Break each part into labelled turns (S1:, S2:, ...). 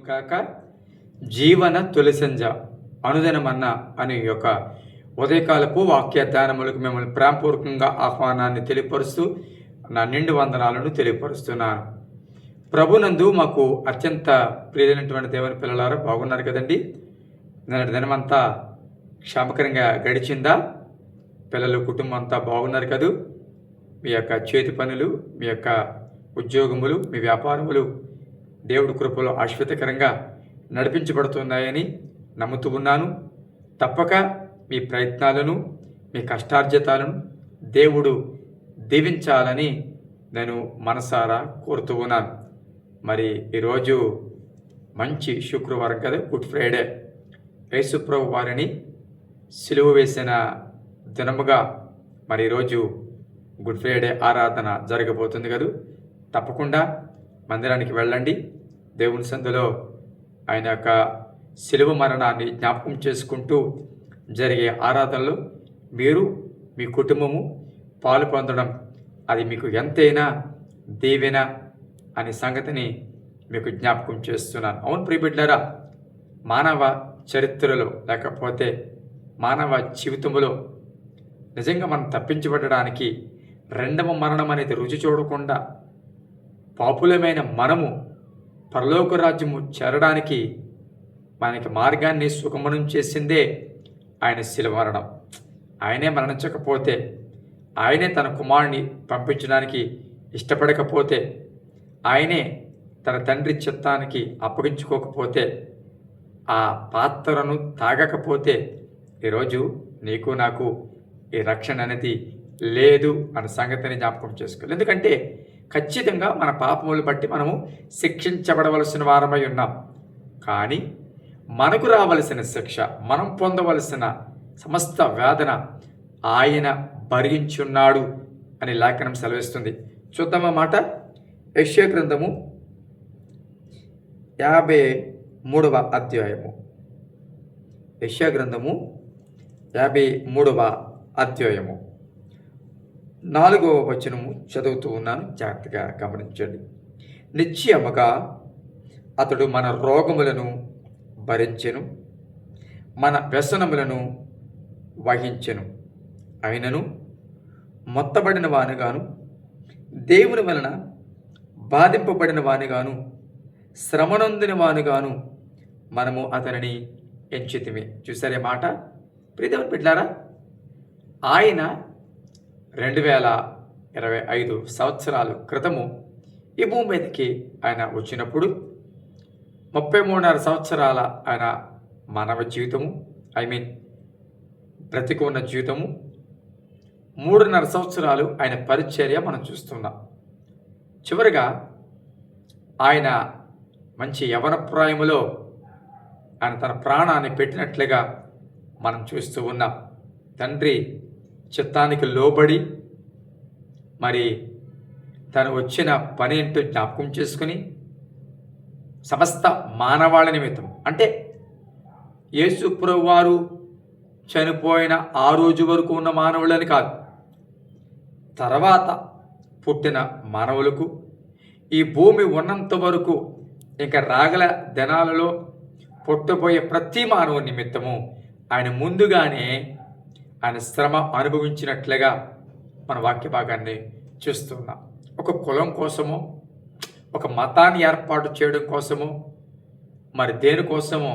S1: కాక జీవన తొలిసంజ అనుదినమన్న అనే యొక్క ఉదయకాలపు వాక్య ధ్యానములకు మిమ్మల్ని ప్రేమపూర్వకంగా ఆహ్వానాన్ని తెలియపరుస్తూ నా నిండు వందనాలను తెలియపరుస్తున్నాను. ప్రభునందు మాకు అత్యంత ప్రియమైనటువంటి దేవుని పిల్లలారా, బాగున్నారు కదండి? నిన్నటి దినమంతా క్షేమకరంగా గడిచిందా? పిల్లలు, కుటుంబం అంతా బాగున్నారు కదూ? మీ యొక్క చేతి పనులు, మీ యొక్క ఉద్యోగములు, మీ వ్యాపారములు దేవుడి కృపలో ఆశ్రితకరంగా నడిపించబడుతున్నాయని నమ్ముతూ ఉన్నాను. తప్పక మీ ప్రయత్నాలను, మీ కష్టార్జితాలను దేవుడు దీవించాలని నేను మనసారా కోరుతూ ఉన్నాను. మరి ఈరోజు మంచి శుక్రవారం కదా, గుడ్ ఫ్రైడే. యేసుప్రభు వారిని సిలువ వేసిన దినముగా మరి ఈరోజు గుడ్ ఫ్రైడే ఆరాధన జరగబోతుంది కదా. తప్పకుండా మందిరానికి వెళ్ళండి. దేవుని సందులో ఆయన యొక్క సిలువ మరణాన్ని జ్ఞాపకం చేసుకుంటూ జరిగే ఆరాధనలో మీరు, మీ కుటుంబము పాలు పొందడం అది మీకు ఎంతైనా దీవెన అనే సంగతిని మీకు జ్ఞాపకం చేస్తున్నాను. అవును ప్రియబిడ్డలారా, మానవ చరిత్రలో లేకపోతే మానవ జీవితంలో నిజంగా మనం తప్పించబడడానికి రెండవ మరణం అనేది రుచి చూడకుండా పాపులమైన మనము పరలోక రాజ్యము చేరడానికి మనకి మార్గాన్ని సుగమనం చేసిందే ఆయన శిలువ మరణం. ఆయనే మరణించకపోతే, ఆయనే తన కుమారుని పంపించడానికి ఇష్టపడకపోతే, ఆయనే తన తండ్రి చిత్తానికి అప్పగించుకోకపోతే, ఆ పాత్రను తాగకపోతే ఈరోజు నీకు నాకు ఈ రక్షణ అనేది లేదు అన్న సంగతిని జ్ఞాపకం చేసుకోవాలి. ఎందుకంటే ఖచ్చితంగా మన పాపములు బట్టి మనము శిక్షించబడవలసిన వారమై ఉన్నాం. కానీ మనకు రావలసిన శిక్ష, మనం పొందవలసిన సమస్త వేదన ఆయన భరించున్నాడు అని లేఖనం సెలవిస్తుంది. చూద్దామా మాట. యెషయా గ్రంథము 53వ అధ్యాయము. యెషయా గ్రంథము 53వ అధ్యాయము 4వ వచనము చదువుతూ ఉన్నాను, జాగ్రత్తగా గమనించండి. నిశ్చయముగా అతడు మన రోగములను భరించెను, మన వ్యసనములను వహించెను. అయినను మొత్తబడిన వానిగాను, దేవుని వలన బాధింపబడిన వానిగాను, శ్రమనొందిన వానిగాను మనము అతనిని ఎంచితిమి. చూసారే మాట. ప్రియదేవుని బిడ్డలారా, ఆయన 2025 సంవత్సరాల క్రితము ఈ భూమి మీదకి ఆయన వచ్చినప్పుడు 33.5 సంవత్సరాల ఆయన మానవ జీవితము, బ్రతికి ఉన్న జీవితము, 3.5 సంవత్సరాలు ఆయన పరిచర్య మనం చూస్తున్నాం. చివరిగా ఆయన మంచి యవన ప్రాయములో ఆయన తన ప్రాణాన్ని పెట్టినట్లుగా మనం చూస్తూ ఉన్నాం. తండ్రి చిత్తానికి లోబడి మరి తను వచ్చిన పని ఏంటో జ్ఞాపకం చేసుకుని సమస్త మానవాళి నిమిత్తం, అంటే యేసు ప్రభువు వారు చనిపోయిన ఆ రోజు వరకు ఉన్న మానవులని కాదు, తర్వాత పుట్టిన మానవులకు, ఈ భూమి ఉన్నంత వరకు ఇంకా రాగల దినాలలో పుట్టబోయే ప్రతి మానవుని నిమిత్తము ఆయన ముందుగానే ఆయన శ్రమ అనుభవించినట్లుగా మన వాక్య భాగాన్ని చూస్తున్నాం. ఒక కులం కోసమో, ఒక మతాన్ని ఏర్పాటు చేయడం కోసమో, మరి దేనికోసమో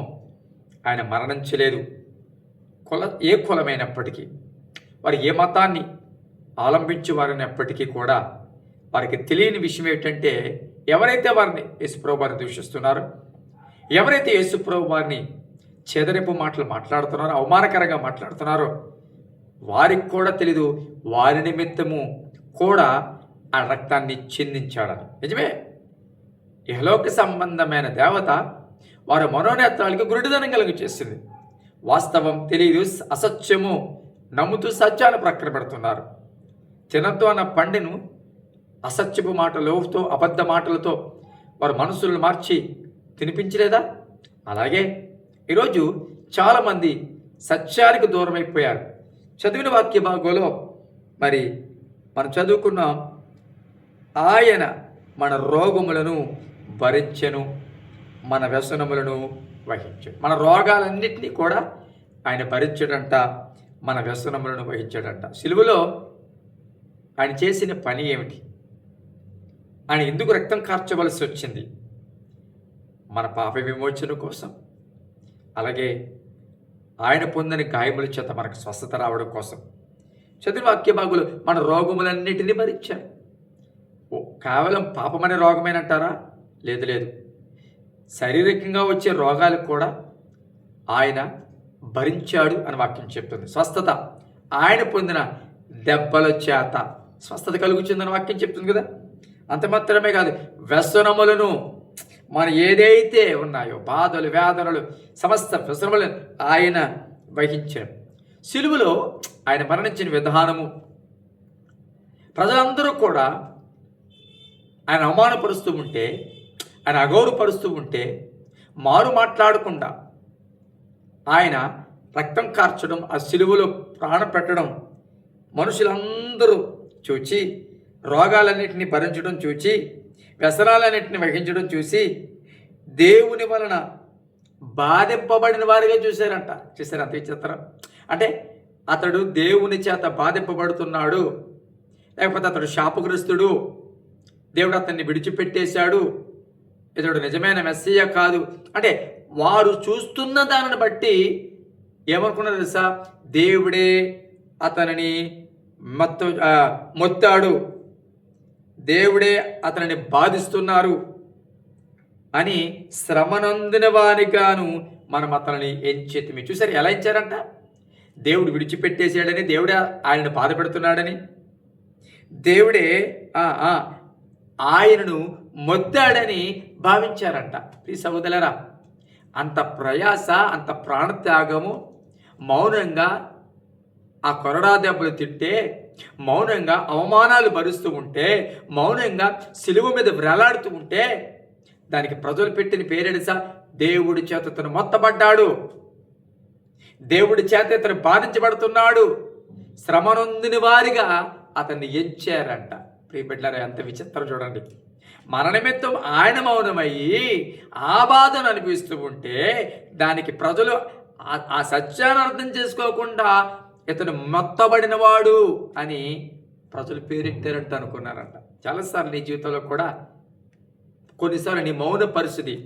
S1: ఆయన మరణించలేదు. ఏ కులమైనప్పటికీ, వారు ఏ మతాన్ని అవలంబించి వారైనప్పటికీ కూడా వారికి తెలియని విషయం ఏంటంటే, ఎవరైతే వారిని యేసుప్రభు వారిని దూషిస్తున్నారో, ఎవరైతే యేసుప్రభు వారిని చెదరింపు మాటలు మాట్లాడుతున్నారో, అవమానకరంగా మాట్లాడుతున్నారో, వారికి కూడా తెలీదు వారి నిమిత్తము కూడా ఆ రక్తాన్ని చిందించాడని. నిజమే, ఇహలోక సంబంధమైన దేవత వారి మనోనేత్రాలకు గురుడిదనం కలుగు చేసింది. వాస్తవం తెలియదు, అసత్యము నమ్ముతూ సత్యాన్ని ప్రక్కన పెడుతున్నారు. తినద్దు అన్న పండును అసత్యపు మాటలతో, అబద్ధ మాటలతో వారి మనసులను మార్చి తినిపించలేదా? అలాగే ఈరోజు చాలామంది సత్యానికి దూరం అయిపోయారు. చదివిన వాక్య భాగంలో మరి మనం చదువుకున్నాం, ఆయన మన రోగములను భరించెను, మన వ్యసనములను వహించాడు. మన రోగాలన్నింటినీ కూడా ఆయన భరించాడంట, మన వ్యసనములను వహించాడంట. సిలువలో ఆయన చేసిన పని ఏమిటి? ఆయన ఎందుకు రక్తం కార్చవలసి వచ్చింది? మన పాప విమోచన కోసం, అలాగే ఆయన పొందిన గాయముల చేత మనకు స్వస్థత రావడం కోసం. చదివిన వాక్య భాగులు మన రోగములన్నిటినీ భరించారు. కేవలం పాపమనే రోగమేనంటారా? లేదు లేదు, శారీరకంగా వచ్చే రోగాలకు కూడా ఆయన భరించాడు అని వాక్యం చెప్తుంది. స్వస్థత ఆయన పొందిన దెబ్బల చేత స్వస్థత కలుగుతుందని వాక్యం చెప్తుంది కదా. అంత మాత్రమే కాదు, వ్యసనములను మన ఏదైతే ఉన్నాయో బాధలు, వేదనలు, సమస్త వ్యసనములను ఆయన వహించాడు. సిలువలో ఆయన మరణించిన విధానము ప్రజలందరూ కూడా ఆయన అవమానపరుస్తూ ఉంటే, ఆయన అగౌరవపరుస్తూ ఉంటే మారు మాట్లాడకుండా ఆయన రక్తం కార్చడం, ఆ సిలువలో ప్రాణం పెట్టడం మనుషులందరూ చూచి, రోగాలన్నింటినీ భరించడం చూచి, వ్యసనాలన్నింటినీ వహించడం చూసి దేవుని వలన బాధింపబడిన వారిగా చూశారంట. చూసారు అంత విచిత్రం. అంటే అతడు దేవుని చేత బాధింపబడుతున్నాడు, లేకపోతే అతడు శాపగ్రస్తుడు, దేవుడు అతన్ని విడిచిపెట్టేశాడు, ఇతడు నిజమైన మెస్సియా కాదు అంటే వారు చూస్తున్న దానిని బట్టి ఏమనుకున్నారు తెలుసా? దేవుడే అతనిని మొత్తాడు, దేవుడే అతనిని బాధిస్తున్నారు అని శ్రమనందిన వారిగాను మనం అతనిని ఎంచేతిమి. చూసారు ఎలా ఇచ్చారంట? దేవుడు విడిచిపెట్టేసాడని, దేవుడే ఆయనను బాధ పెడుతున్నాడని, దేవుడే ఆయనను మొద్దాడని భావించారంట. ఈ సహోదరులారా, అంత ప్రయాస, అంత ప్రాణత్యాగము, మౌనంగా ఆ కొరడా దెబ్బలు తింటే, మౌనంగా అవమానాలు భరిస్తూ ఉంటే, మౌనంగా సిలువ మీద వ్రేలాడుతూ ఉంటే దానికి ప్రజలు పెట్టిన పేరేడుసా? దేవుడి చేత ఇతను మొత్తబడ్డాడు, దేవుడి చేత ఇతను బాధించబడుతున్నాడు, శ్రమనొందిన వారిగా అతన్ని ఎంచారంట. ప్రియబిడ్డలారా, ఎంత విచిత్రం చూడండి. మన నిమిత్తం ఆయన మౌనమయ్యి ఆ బాధను అనిపిస్తూ ఉంటే దానికి ప్రజలు ఆ సత్యాన్ని అర్థం చేసుకోకుండా ఇతను మొత్తబడినవాడు అని ప్రజలు పేరెట్టారంట, అనుకున్నారంట. చాలాసార్లు నీ జీవితంలో కూడా కొన్నిసార్లు నీ మౌన పరిస్థితి,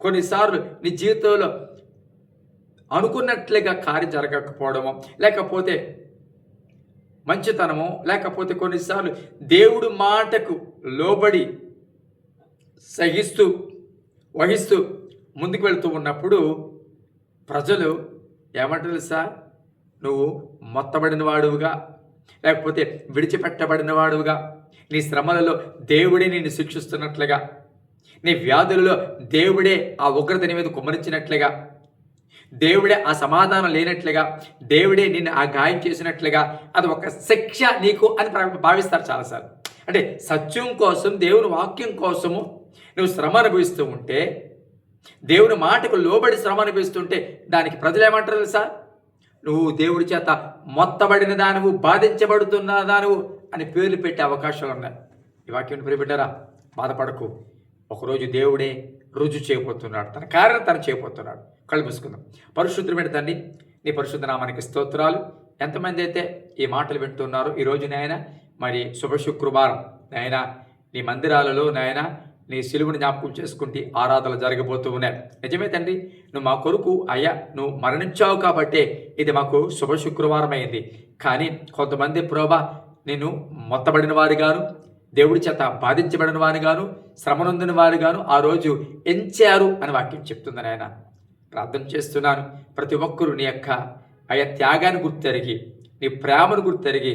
S1: కొన్నిసార్లు నీ జీవితంలో అనుకున్నట్లుగా కార్యం జరగకపోవడము, లేకపోతే మంచితనము, లేకపోతే కొన్నిసార్లు దేవుడు మాటకు లోబడి సహిస్తూ వహిస్తూ ముందుకు వెళ్తూ ఉన్నప్పుడు ప్రజలు ఏమంటారు సార్? నువ్వు మొత్తబడిన వాడువుగా, లేకపోతే విడిచిపెట్టబడిన వాడువుగా, నీ శ్రమలలో దేవుడే నిన్ను శిక్షిస్తున్నట్లుగా, నీ వ్యాధులలో దేవుడే ఆ ఉగ్రత నీ మీద కుమ్మరించినట్లుగా, దేవుడే ఆ సమాధానం లేనట్లుగా, దేవుడే నిన్ను ఆ గాయం చేసినట్లుగా, అది ఒక శిక్ష నీకు అని భావిస్తారు చాలాసార్లు. అంటే సత్యం కోసం, దేవుని వాక్యం కోసము నువ్వు శ్రమ అనుభవిస్తూ ఉంటే, దేవుని మాటకు లోబడి శ్రమ అనుభవిస్తుంటే దానికి ప్రజలు ఏమంటారు తెలుసా? నువ్వు దేవుడి చేత మొత్తబడిన దానివు, బాధించబడుతున్న దానివు అని పేర్లు పెట్టే అవకాశాలు ఉన్నాయి. ఈ వాక్యం ప్రియబిడ్డరా, బాధపడకు. ఒకరోజు దేవుడే రుజువు చేయబోతున్నాడు, తన కార్యం తను చేయబోతున్నాడు. కళ్ళు మూసుకుందాం. పరిశుద్ధమైన తండ్రి, నీ పరిశుద్ధ నామానికి స్తోత్రాలు. ఎంతమంది అయితే ఈ మాటలు వింటున్నారో ఈరోజు నాయన, మరి శుభ శుక్రవారం నాయన, నీ మందిరాలలో నాయన నీ సిలువను జ్ఞాపకం చేసుకుంటే ఆరాధనలు జరగబోతూ ఉన్నాయి. నిజమే తండ్రి, నువ్వు మా కొరకు అయ్యా నువ్వు మరణించావు కాబట్టే ఇది మాకు శుభ శుక్రవారం అయింది. కానీ కొంతమంది ప్రోభా నేను మొత్తబడిన వారిగాను, దేవుడి చేత బాధించబడిన వారిగాను, శ్రమనొందిన వారిగాను ఆ రోజు ఎంచారు అని వాక్యం చెప్తుందని ఆయన ప్రార్థన చేస్తున్నాను. ప్రతి ఒక్కరూ నీ యొక్క అయ్యా త్యాగాన్ని గుర్తెరిగి, నీ ప్రేమను గుర్తెరిగి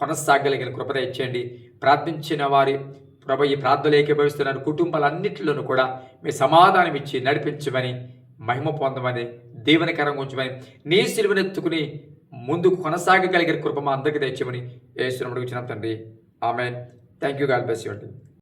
S1: కొనసాగలిగిన కృపద ఇచ్చేయండి. ప్రార్థించిన వారి ప్రభు ఈ ప్రార్థనలు ఏకీభవిస్తున్నారు కుటుంబాలన్నింటిలోనూ కూడా మీ సమాధానం ఇచ్చి నడిపించమని, మహిమ పొందమని, దీవెనకరంగా ఉంచమని, నీ సిలువనెత్తుకుని ముందుకు కొనసాగగలిగిన కృప మా అందరికీ తెచ్చమని యేసు నామమున అడుగుచున్నాం తండ్రి. ఆమేన్. Thank you. God bless you.